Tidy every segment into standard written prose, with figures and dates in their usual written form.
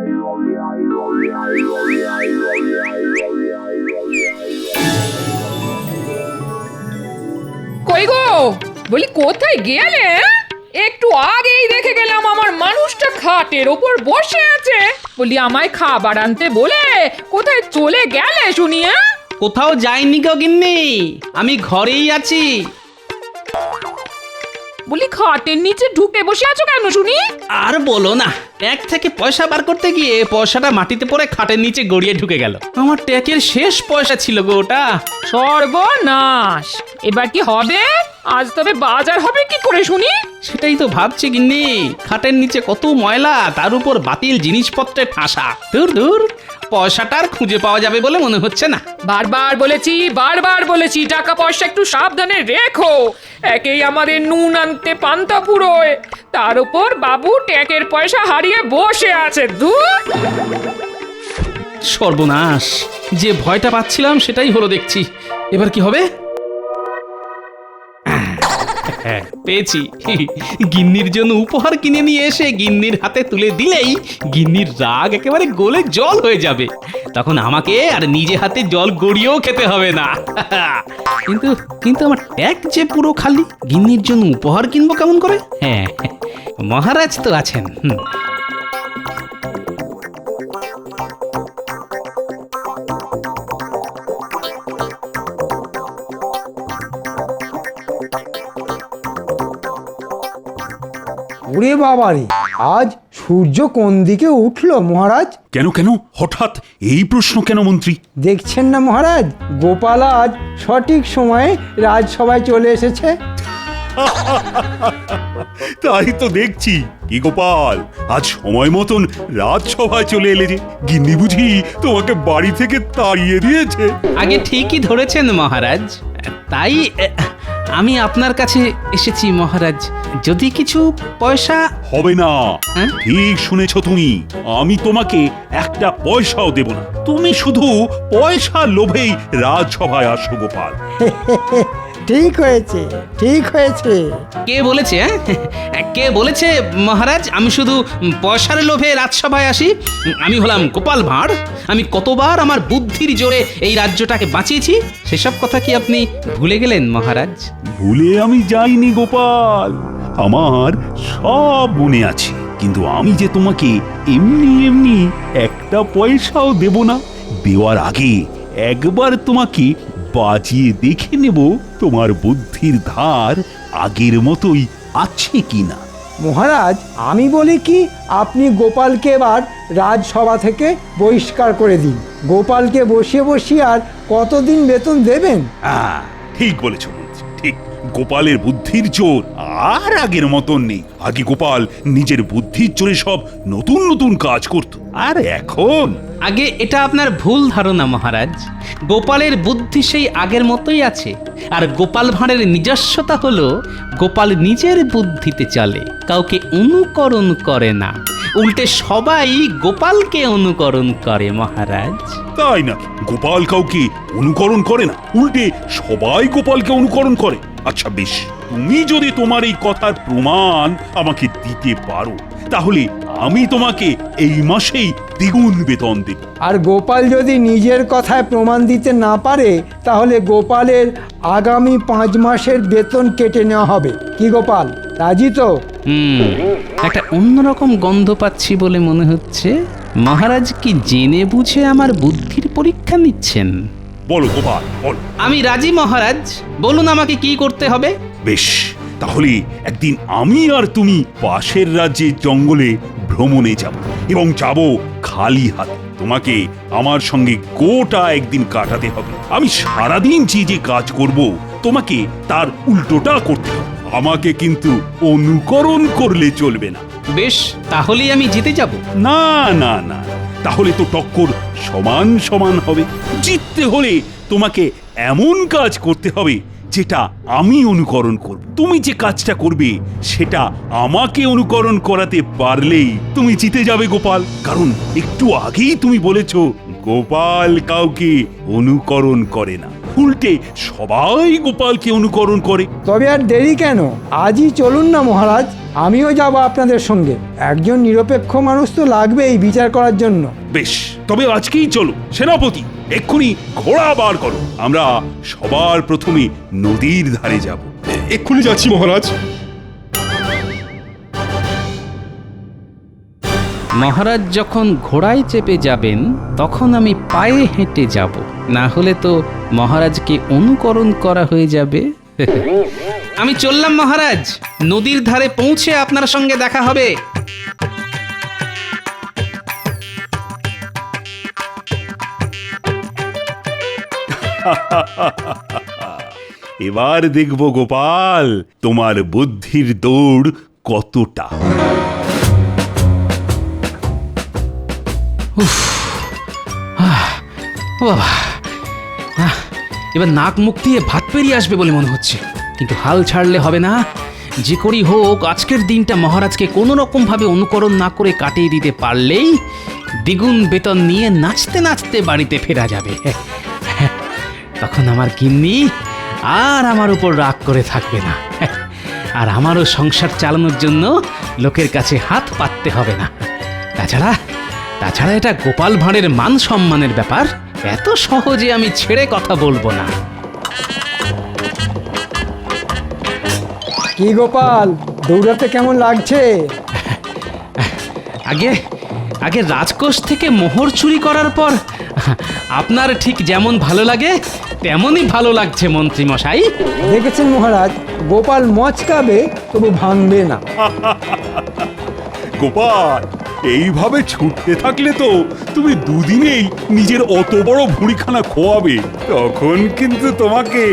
কই গো, বলি কোথায় গেলে? একটু আগেই দেখে গেলাম আমার মানুষটা খাটের ওপর বসে আছে। বলি আমায় খাবার আনতে বলে কোথায় চলে গেলে শুনি? কোথাও যাইনি গো গিন্নি, আমি ঘরেই আছি। বলি খাটের নিচে ঢুকে বসে আছো কেন শুনি? আর বলো না, ট্যাগ থেকে পয়সা বার করতে গিয়ে পয়সাটা মাটিতে পড়ে খাটের নিচে গড়িয়ে ঢুকে গেল। আমার ট্যাগের শেষ পয়সা ছিল গো ওটা। সর্বনাশ! এবার কি হবে? আজ তবে বাজার হবে কি করে শুনি? সেটাই তো ভাবছি গিন্নি, খাটের নিচে কত ময়লা, তার উপর বাতিল জিনিসপত্রে ঠাসা। দূর দূর, পয়সাটা আর খুঁজে পাওয়া যাবে বলে মনে হচ্ছে না। বারবার বলেছি টাকা পয়সা একটু সাবধানে রেখো। একেই আমাদের নুন আনতে পান্তা ফুরোয়, তার উপর বাবু ট্যাকের পয়সা হারিয়ে বসে আছে। ধুর! সর্বনাশ, যে ভয়টা পাচ্ছিলাম সেটাই হলো দেখছি। এবার কি হবে? পেয়েছি। গিন্নির জন্য উপহার কিনে নিয়ে এসে গিন্নির হাতে তুলে দিলেই গিন্নির রাগ একেবারে গলে জল হয়ে যাবে। তখন আমাকে আর নিজে হাতে জল গড়িয়েও খেতে হবে না। কিন্তু কিন্তু আমার ট্যাগ যে পুরো খালি, গিন্নির জন্য উপহার কিনবো কেমন করে? হ্যাঁ, মহারাজ তো আছেন। ওরে বাবারে, আজ সূর্য কোন দিকে উঠলো মহারাজ? কেন কেন হঠাৎ এই প্রশ্ন কেন মন্ত্রী? দেখছেন না মহারাজ, গোপাল আজ সঠিক সময়ে রাজসভায় চলে এসেছে। তাই তো দেখছি। কি গোপাল, আজ সময় মতন রাজসভায় চলে এলে যে? গিন্নি বুঝি তোমাকে বাড়ি থেকে তাড়িয়ে দিয়েছে? আগে ঠিকই ধরেছেন মহারাজ, তাই আমি আপনার কাছে এসেছি মহারাজ। যদি কিছু পয়সা হবে না। হ্যাঁ? ঠিক শুনেছ তুমি, আমি তোমাকে একটা পয়সাও দেব না। তুমি শুধু পয়সার লোভেই রাজসভায় আসো গোপাল। ঠিক হয়েছে, ঠিক হয়েছে। কে বলেছে? কে বলেছে মহারাজ আমি শুধু পয়সার লোভে রাজসভায় আসি? আমি হলাম গোপাল ভাঁড়। আমি কতবার আমার বুদ্ধির জোরে এই রাজ্যটাকে বাঁচিয়েছি, সেসব কথা কি আপনি ভুলে গেলেন মহারাজ? ভুলে আমি যাইনি গোপাল, আমার সব মনে আছে। কিন্তু আমি যে তোমাকে এমনি এমনি একটা পয়সাও দেব না। দেওয়ার আগে একবার তোমাকে বাজিয়ে দেখে নেব তোমার বুদ্ধির ধার আগের মতোই আছে কিনা। মহারাজ, আমি বলি কি, আপনি গোপালকে এবার রাজসভা থেকে বহিষ্কার করে দিন। গোপালকে বসিয়ে বসিয়ে আর কতদিন বেতন দেবেন? হ্যাঁ, ঠিক বলেছ মন্ত্রী, ঠিক। গোপালের বুদ্ধির জোর আর আগের মতন নেই। আগে গোপাল নিজের বুদ্ধির জোরে সব নতুন নতুন কাজ করত, আর এখন আগে এটা আপনার ভুল ধারণা মহারাজ। গোপালের বুদ্ধি সেই আগের মতোই আছে, আর গোপাল ভাঁড়ের নিজস্বতা হলো গোপাল নিজের বুদ্ধিতে চলে, কাউকে অনুকরণ করে না। উল্টে সবাই গোপালকে অনুকরণ করে মহারাজ। তাই না? গোপাল কাউকে অনুকরণ করে না, উল্টে সবাই গোপালকে অনুকরণ করে। আচ্ছা বেশ, তুমি যদি তোমার এই কথার প্রমাণ আমাকে দিতে পারো, তাহলে আমি তোমাকে এই মাসেই দ্বিগুণ বেতন দেব। আর গোপাল যদি নিজের কথায় প্রমাণ দিতে না পারে, তাহলে গোপালের আগামী 5 মাসের বেতন কেটে নেওয়া হবে। কি গোপাল, রাজি তো? একটা অন্যরকম গন্ধ পাচ্ছি বলে মনে হচ্ছে। মহারাজ কি জেনে বুঝে আমার বুদ্ধির পরীক্ষা নিচ্ছেন? বলো গোপাল, বলো। আমি রাজি মহারাজ, বলুন আমাকে কি করতে হবে। বেশ, তাহলে একদিন আমি আর তুমি পাশের রাজ্যের জঙ্গলে ভ্রমণে যাব, এবং যাব খালি হাতে। তোমাকে আমার সঙ্গে গোটা একদিন কাটাতে হবে। আমি সারাদিন যে যে কাজ করব, তোমাকে তার উল্টোটা করতে হবে। আমাকে কিন্তু অনুকরণ করলে চলবে না। বেশ, তাহলেই আমি জিতে যাব। না না না, তাহলে তো টক্কর সমান সমান হবে। জিততে হলে তোমাকে এমন কাজ করতে হবে যেটা আমি অনুকরণ করব। তুমি যে কাজটা করবে সেটা আমাকে অনুকরণ করাতে পারলেই তুমি জিতে যাবে গোপাল। কারণ একটু আগেই তুমি বলেছো গোপাল কাউকে অনুকরণ করে না, উল্টে সবাই গোপালকে অনুকরণ করে। তবে আর দেরি কেন, আজই চলুন না মহারাজ। আমিও যাব আপনাদের সঙ্গে। একজন নিরপেক্ষ মানুষ তো লাগবেই বিচার করার জন্য। বেশ, তবে আজকেই চলো। সেনাপতি, এক্ষুনি ঘোড়া বার করো। আমরা সবার প্রথমে নদীর ধারে যাব। এক্ষুনি যাচ্ছি মহারাজ। মহারাজ যখন ঘোড়ায় চেপে যাবেন তখন আমি পায়ে হেঁটে যাব, না হলে তো মহারাজকে অনুকরণ করা হয়ে যাবে। আমি চললাম মহারাজ, নদীর ধারে পৌঁছে আপনার সঙ্গে দেখা হবে। এবার দেখব গোপাল, তোমার বুদ্ধির দৌড় কতটা। ও বাবা, এবার নাক মুখ দিয়ে ভাত পেরিয়ে আসবে বলে মনে হচ্ছে, কিন্তু হাল ছাড়লে হবে না। যে করেই হোক আজকের দিনটা মহারাজকে কোনো রকম ভাবে অনুকরণ না করে কাটিয়ে দিতে পারলেই দ্বিগুণ বেতন নিয়ে নাচতে নাচতে বাড়িতে ফেরা যাবে। তখন আমার গিন্নি আর আমার উপর রাগ করে থাকবে না, আর আমারও সংসার চালানোর জন্য লোকের কাছে হাত পাততে হবে না। তাছাড়া এটা গোপাল ভাঁড়ের মান সম্মানের ব্যাপার, এত সহজে আমি ছেড়ে কথা বলবো না। কি গোপাল, দৌড়াতে কেমন লাগছে? আগে রাজকোষ থেকে মোহর চুরি করার পর আপনার ঠিক যেমন ভালো লাগে তেমনই ভালো লাগছে মন্ত্রী মশাই। দেখেছেন মহারাজ, গোপাল মচকাবে তবু ভাঙবে না। গোপাল, এইভাবে ছুটতে থাকলে তো তুমি দুদিনেই নিজের অত বড় ভুঁড়িখানা খোয়াবে। তখন কিন্তু তোমাকে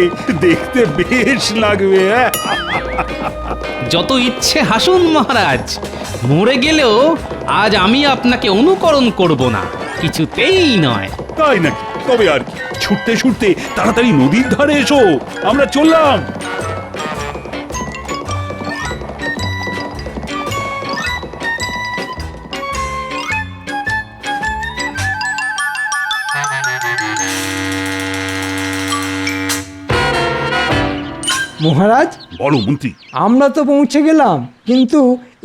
দেখতে বেশ লাগবে। যত ইচ্ছে হাসুন মহারাজ, মরে গেলেও আজ আমি আপনাকে অনুকরণ করব না, কিছুতেই নয়। তাই নাকি? তবে আর কি, ছুটতে ছুটতে তাড়াতাড়ি নদীর ধারে এসো, আমরা চললাম। মহারাজ, বলো মন্ত্রী। আমরা তো পৌঁছে গেলাম, কিন্তু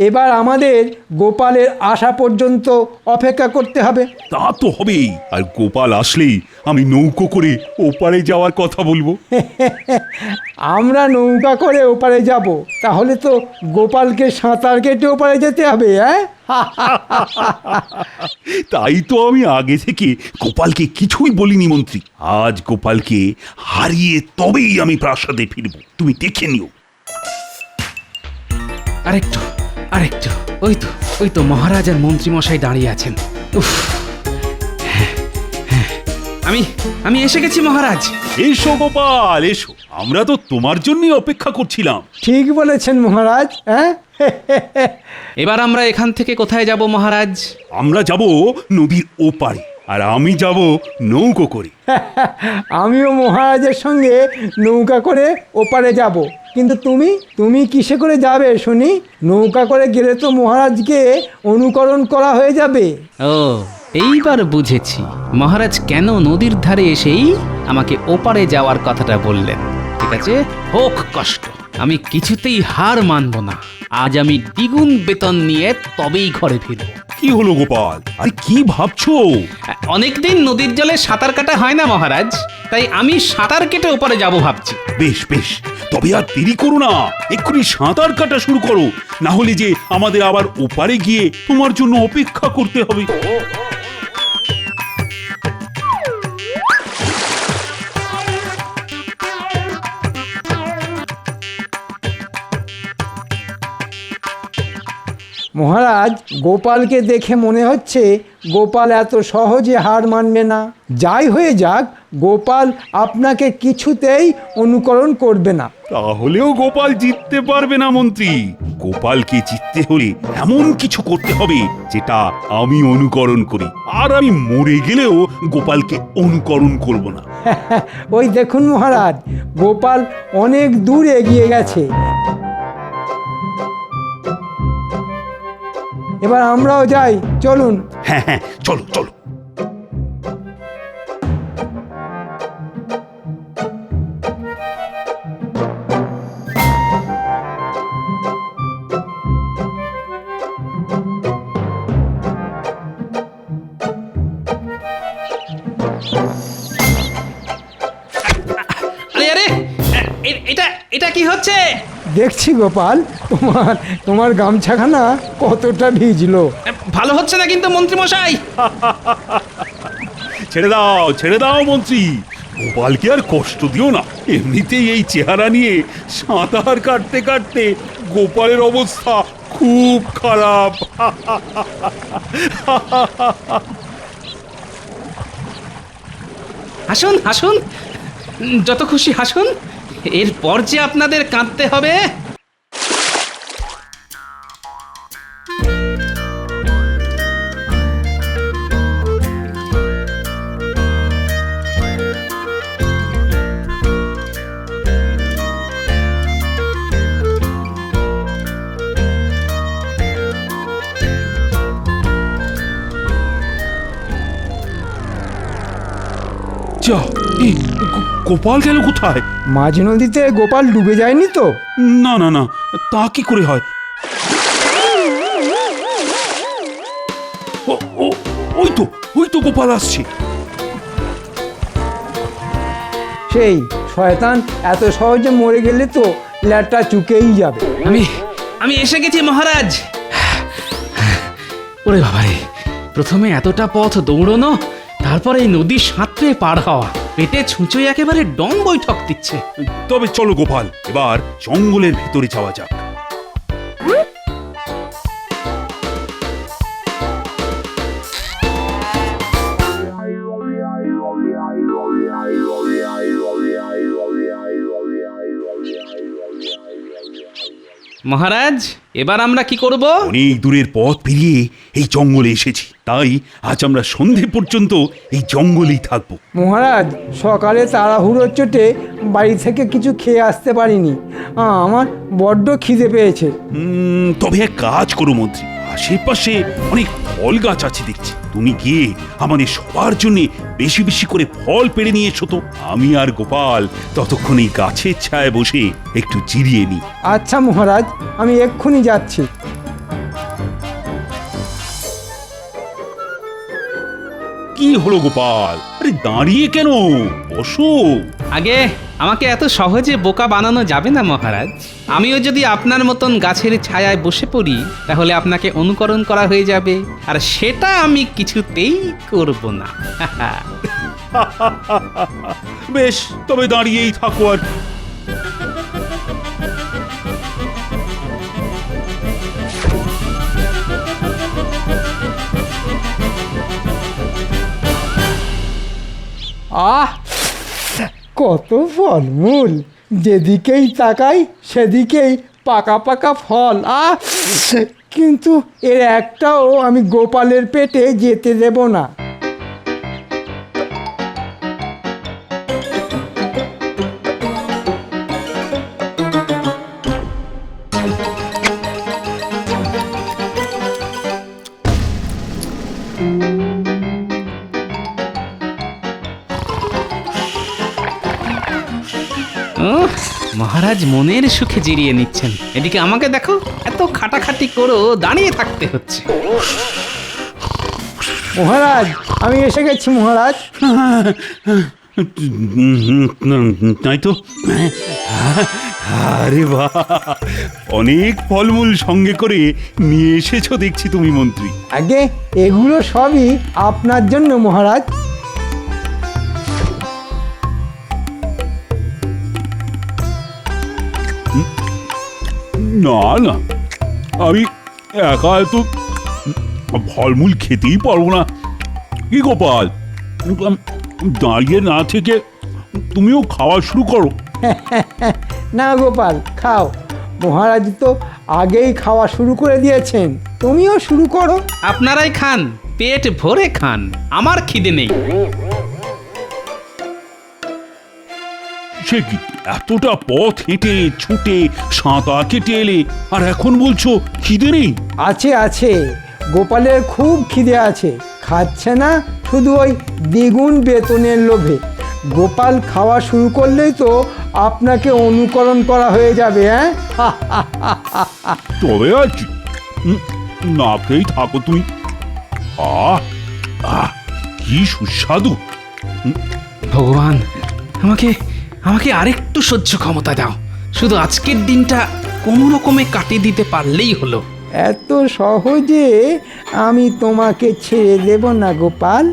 এবার আমাদের গোপালের আসা পর্যন্ত অপেক্ষা করতে হবে। তা তো হবেই, আর গোপাল আসলেই আমি নৌকো করে ওপারে যাওয়ার কথা বলবো। আমরা নৌকা করে ওপারে যাব, তাহলে তো গোপালকে সাঁতার কেটে ওপারে যেতে হবে। হ্যাঁ, তাই তো আমি আগে থেকে গোপালকে কিছুই বলিনি মন্ত্রী। আজ গোপালকে হারিয়ে তবেই আমি প্রাসাদে ফিরব, তুমি দেখে নিও। আরেকটু ওই তো মহারাজ আর মন্ত্রী মশাই দাঁড়িয়ে আছেন। উফ, আমি এসে গেছি মহারাজ। এসো গোপাল, এসো, আমরা তো তোমার জন্যই অপেক্ষা করছিলাম। ঠিক বলেছেন মহারাজ। হ্যাঁ, এবার আমরা এখান থেকে কোথায় যাব মহারাজ? আমরা যাব নদীর ওপারে, আর আমি যাব নৌকো করে। আমিও মহারাজের সঙ্গে নৌকা করে ওপারে যাব। কিন্তু তুমি কিসে করে যাবে শুনি? নৌকা করে গেলে তো মহারাজকে অনুকরণ করা হয়ে যাবে। ও, এইবার বুঝেছি মহারাজ কেন নদীর ধারে এসেই আমাকে ওপারে যাওয়ার কথাটা বললেন। ঠিক আছে, হোক কষ্ট, আমি কিছুতেই হার মানব না। আজ আমি দ্বিগুণ বেতন নিয়ে তবেই ঘরে ফিরব। কি হলো গোপাল, আরে কি ভাবছো? অনেকদিন নদীর জলে সাঁতার কাটা হয় না মহারাজ, তাই আমি সাঁতার কেটে ওপারে যাব ভাবছি। বেশ বেশ, তবে আর দেরি করো না, এক্ষুনি সাঁতার কাটা শুরু করো, না হলে যে আমাদের আবার ওপারে গিয়ে তোমার জন্য অপেক্ষা করতে হবে। মহারাজ, গোপালকে দেখে মনে হচ্ছে গোপাল এত সহজে হার মানবে না। যাই হয়ে যাক, গোপাল আপনাকে কিছুতেই অনুকরণ করবে না। তাহলেও গোপাল জিততে পারবে না মন্ত্রী। গোপালকে জিততে হলে এমন কিছু করতে হবে যেটা আমি অনুকরণ করি, আর আমি মরে গেলেও গোপালকে অনুকরণ করব না। ওই দেখুন মহারাজ, গোপাল অনেক দূর এগিয়ে গেছে। এবার আমরাও যাই, চলুন। হ্যাঁ হ্যাঁ, চলো চলো। দেখছি গোপাল, তোমার তোমার গামছাখানা কতটা ভিজলো। ভালো হচ্ছে না কিন্তু মন্ত্রী মশাই। ছেড়ে দাও মন্ত্রী, গোপালকে আর কষ্ট দিও না। এমনিতেই এই চেহারা নিয়ে সাঁতার কাটতে কাটতে গোপালের অবস্থা খুব খারাপ। হাসুন হাসুন, যত খুশি হাসুন, এরপর যে আপনাদের কাঁদতে হবে। যা, এই গোপাল গেল কোথায়? মাঝ নদীতে গোপাল ডুবে যায়নি তো? না না না, তা কি করে হয়? ও ও ওই তো গোপাল আসছে। সেই শয়তান এত সহজে মরে গেলে তো ল্যাটটা চুকেই যাবে। আমি এসে গেছি মহারাজ। ওরে বাবারে, প্রথমে এতটা পথ দৌড়নো, তারপর এই নদী সাঁতরে পার হওয়া, পেটে ছুঁচোই একেবারে ডং বৈঠক দিচ্ছে। তবে চলো গোপাল, এবার জঙ্গলের ভিতরে যাওয়া যাক। মহারাজ, এবার আমরা কি করব? অনেক দূরের পথ পেরিয়ে এই জঙ্গলে এসেছি, তাই আজ আমরা সন্ধে পর্যন্ত এই জঙ্গলেই থাকবো। মহারাজ, সকালে তাড়াহুড়োর চোটে বাড়ি থেকে কিছু খেয়ে আসতে পারিনি। আমার বড্ড খিদে পেয়েছে। তবে এক কাজ করো মন্ত্রী, আশেপাশে অনেক ফল গাছ আছে দেখছি, তুমি গিয়ে আমাদের সবার জন্য বেশি বেশি করে ফল পেড়ে নিয়ে এসো তো। আমি আর গোপাল ততক্ষণ এই গাছের ছায়ায় বসে একটু জিরিয়ে নিই। আচ্ছা মহারাজ, আমি এক্ষুনি যাচ্ছি। কি হলো গোপাল, আরে দাঁড়িয়ে কেন, বসো। আগে আমাকে এত সহজে বোকা বানানো যাবে না মহারাজ। আমিও যদি আপনার মতন গাছের ছায়ায় বসে পড়ি, তাহলে আপনাকে অনুকরণ করা হয়ে যাবে, আর সেটা আমি কিছুতেই করব না। বেশ, তবে দাঁড়িয়েই থাকো আর কি। আহ, কত ফলমূল! যেদিকেই তাকাই সেদিকেই পাকা পাকা ফল। কিন্তু এর একটাও আমি গোপালের পেটে যেতে দেব না। মহারাজ মনের সুখে জিরিয়ে নিচ্ছেন, এদিকে আমাকে দেখো, এত খাটাখাটি করো, দাঁড়িয়ে থাকতে হচ্ছে। মহারাজ, আমি এসে গেছি মহারাজ। তাই তো, আরে বাহ, অনেক ফলমূল সঙ্গে করে নিয়ে এসেছো দেখছি তুমি মন্ত্রী। আগে এগুলো সবই আপনার জন্য মহারাজ। না না, আমি একা এত ফলমূল খেতেই পারবো না। কি গোপাল, দাঁড়িয়ে না থেকে তুমিও খাওয়া শুরু করো। না গোপাল, খাও। মহারাজ তো আগেই খাওয়া শুরু করে দিয়েছেন, তুমিও শুরু করো। আপনারাই খান, পেট ভরে খান, আমার খিদে নেই। সে কি, এতটা পথ হেঁটে ছুটে সাঁতার কেটে এলে, আর এখন বলছো খিদে নেই? আছে আছে, গোপালের খুব খিদে আছে, খাচ্ছে না শুধু ওই দ্বিগুণ বেতনের লোভে। গোপাল খাওয়া শুরু করলেই তো আপনাকে অনুকরণ করা হয়ে যাবে। হ্যাঁ, তবে আর কি, না খেয়েই থাকো তুমি। আহ আহ, কি সুস্বাদু। ভগবান, আমাকে আমাকে আরেকটু সহ্য ক্ষমতা দাও, শুধু আজকের দিনটা কোনো রকমে কাটিয়ে দিতে পারলেই হলো। এত সহজে আমি তোমাকে ছেড়ে দেব না গোপাল।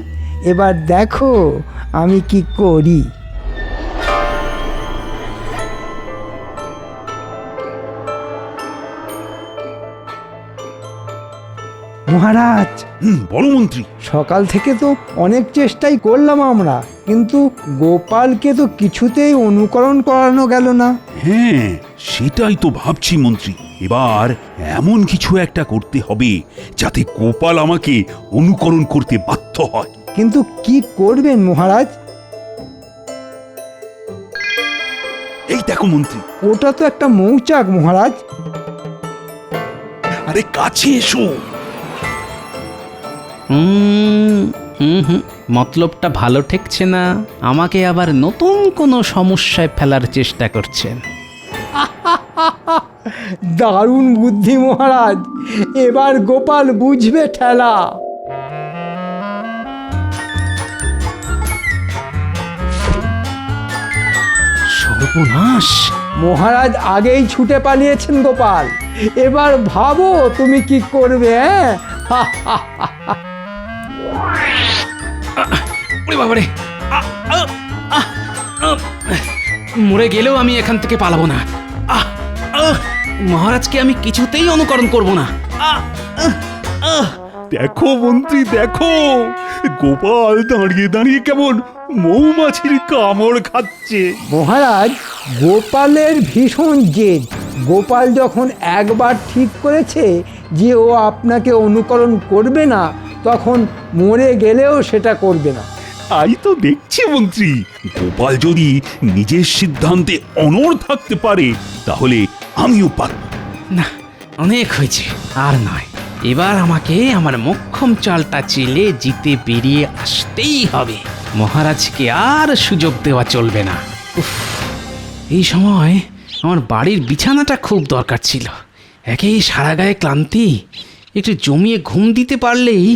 এবার দেখো আমি কি করি। মহারাজ, বলো মন্ত্রী। সকাল থেকে তো অনেক চেষ্টাই করলাম আমরা, কিন্তু গোপালকে তো কিছুতেই অনুকরণ করানো গেল না। হ্যাঁ, সেটাই তো ভাবছি মন্ত্রী। এবার এমন কিছু একটা করতে হবে যাতে গোপাল আমাকে অনুকরণ করতে বাধ্য হয়। কিন্তু কি করবেন মহারাজ? এই দেখো মন্ত্রী। ওটা তো একটা মৌচাক মহারাজ। আরে কাছে এসো। মতলবটা ভালো ঠেকছে না। আমাকে আবার নতুন কোনো সমস্যায় ফেলার চেষ্টা করছেন। দারুণ বুদ্ধি মহারাজ, এবার গোপাল বুঝবে ঠেলা। সর্বনাশ! মহারাজ আগেই ছুটে পালিয়েছেন গোপাল, এবার ভাবো তুমি কি করবে। ওরে বাবারে! মরে গেলেও আমি এখান থেকে পালাবো না। মহারাজকে আমি কিছুতেই অনুকরণ করব না। দেখো মন্ত্রী, দেখো গোপাল দাঁড়িয়ে দাঁড়িয়ে কেমন মৌমাছির কামড় খাচ্ছে। মহারাজ, গোপালের ভীষণ জেদ। গোপাল যখন একবার ঠিক করেছে যে ও আপনাকে অনুকরণ করবে না, তখন মরে গেলেও সেটা করবে না। তাই তো দেখছি মন্ত্রী, গোপাল যদি নিজের সিদ্ধান্তে অনড় থাকতে পারে তাহলে আমিও পারব। না, অনেক হয়েছে, আর নয়। এবার আমাকে আমার মোক্ষম চালটা চেলে জিতে বেরিয়ে আসতেই হবে। মহারাজকে আর সুযোগ দেওয়া চলবে না। উফ, এই সময় আমার বাড়ির বিছানাটা খুব দরকার ছিল। একেই সারা গায়ে ক্লান্তি, একটু জমিয়ে ঘুম দিতে পারলেই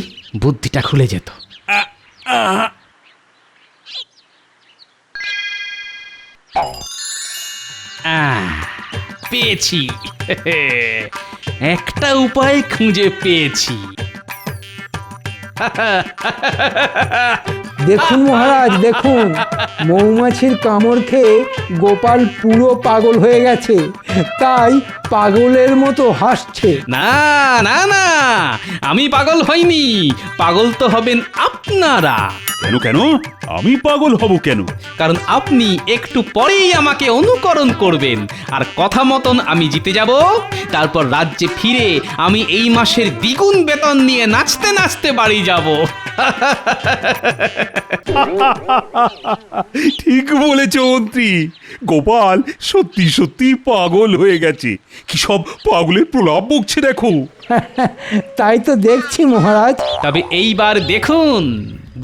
বুদ্ধিটা খুলে যেত। পেয়েছি। একটা উপায় খুঁজে পেয়েছি। দেখুন মহারাজ, দেখুন মৌমাছির কামড় খেয়ে গোপাল পুরো পাগল হয়ে গেছে, তাই পাগলের মতো হাসছে। না না না, আমি পাগল হইনি। পাগল তো হবেন আপনারা। কেন কেন? আমি পাগল হব কেন? কারণ আপনি একটু পরেই আমাকে অনুকরণ করবেন, আর কথা মতন আমি জিতে যাব। তারপর রাজ্যে ফিরে আমি এই মাসের দ্বিগুণ বেতন নিয়ে নাচতে নাচতে বাড়ি যাব। ঠিক বলেছ মন্ত্রী, গোপাল সত্যি সত্যি পাগল হয়ে গেছে। কি সব পাগলের প্রলাপ বকছে দেখো। তাই তো দেখছি মহারাজ। তবে এইবার দেখুন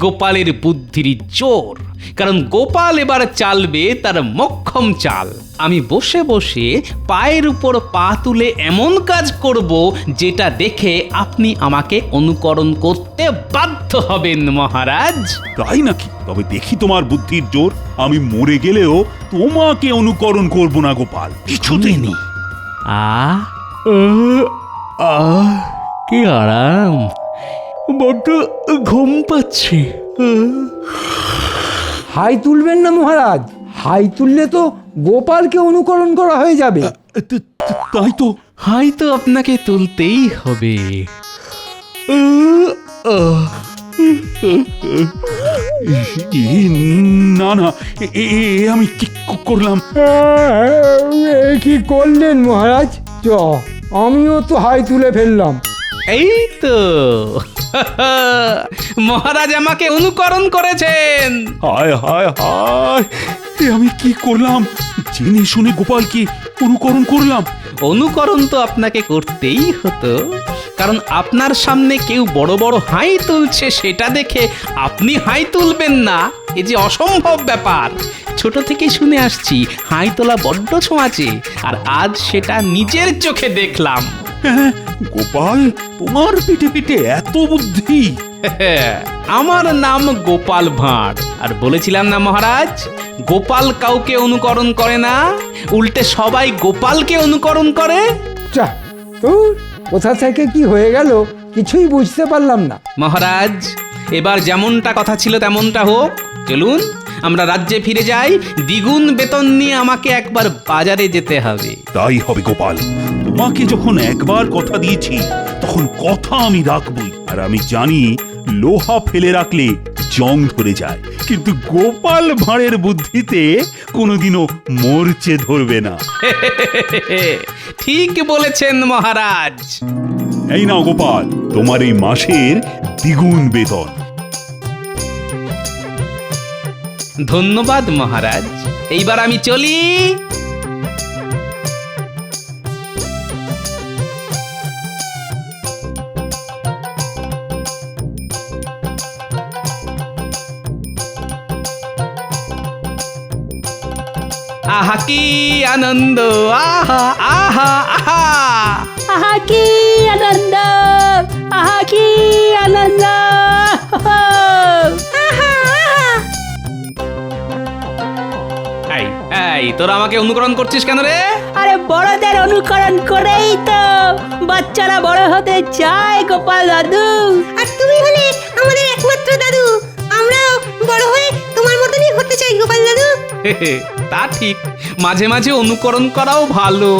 গোপালের বুদ্ধির জোর, কারণ গোপাল এবার চালবে তার মক্ষম চাল। আমি বসে বসে পায়ের উপর পা তুলে এমন কাজ করব যেটা দেখে আপনি আমাকে অনুকরণ করতে বাধ্য হবেন মহারাজ। তাই নাকি? তবে দেখি তোমার বুদ্ধির জোর। আমি মরে গেলেও তোমাকে অনুকরণ করব না গোপাল, কিছুতেই নেই। কি আরাম, বড্ড ঘুম পাচ্ছে। হাই তুলবেন না মহারাজ, হাই তুললে তো গোপালকে অনুকরণ করা হয়ে যাবে। তাই তো। হয়তো আপনাকে তুলতেই হবে। না না, আমি কি করলাম? কি করলেন মহারাজ? আমিও তো হাই তুলে ফেললাম। এই তো মহারাজ আমাকে অনুকরণ করেছেন। হায় হায় হায়, আমি কি করলাম? জেনে শুনে গোপালকে অনুকরণ করলাম। অনুকরণ তো আপনাকে করতেই হতো, কারণ আপনার সামনে কেউ বড় বড় হাই তুলছে, সেটা দেখে আপনি হাই তুলবেন না, এ যে অসম্ভব ব্যাপার। ছোট থেকে শুনে আসছি হাই তোলা বড্ড ছোঁয়াচে, আর আজ সেটা নিজের চোখে দেখলাম। হ্যাঁ, গোপাল, তোমার পিঠে পিঠে এত বুদ্ধি! আমার নাম গোপাল ভাঁড়, আর বলেছিলাম না মহারাজ, গোপাল কাউকে অনুকরণ করে না, উল্টে সবাই গোপালকে অনুকরণ করে। যা তোর কোথা থেকে কি হয়ে গেল কিছুই বুঝতে পারলাম না। মহারাজ, এবার যেমনটা কথা ছিল তেমনটা হোক। চলুন আমরা রাজ্যে ফিরে যাই, দ্বিগুণ বেতন নিয়ে আমাকে একবার বাজারে যেতে হবে। তাই হবে গোপাল, তোমাকে যখন একবার কথা দিয়েছি তখন কথা আমি রাখবই। আর আমি জানি লোহা ফেলে রাখলে জং ধরে যায়, কিন্তু গোপাল ভাঁড়ের বুদ্ধিতে কোনোদিনও মরচে ধরবে না। ঠিক বলেছেন মহারাজ। এই নাও গোপাল, তোমার এই মাসের দ্বিগুণ বেতন। ধন্যবাদ মহারাজ, এইবার আমি চলি। আহা কি আনন্দ, আহা আহা আহা। আহা কি আনন্দ, আহা কি আনন্দ। এই এই, তোরা আমাকে অনুকরণ করছিস কেন রে? আরে বড়দের অনুকরণ করেই তো বাচ্চারা বড় হতে চায় গোপাল দাদু। আর তুমি হলে আমাদের একমাত্র দাদু, আমরাও বড় হয়ে তোমার মতনই হতে চাই গোপাল দাদু। তা ঠিক, মাঝে মাঝে অনুকরণ করাও ভালো।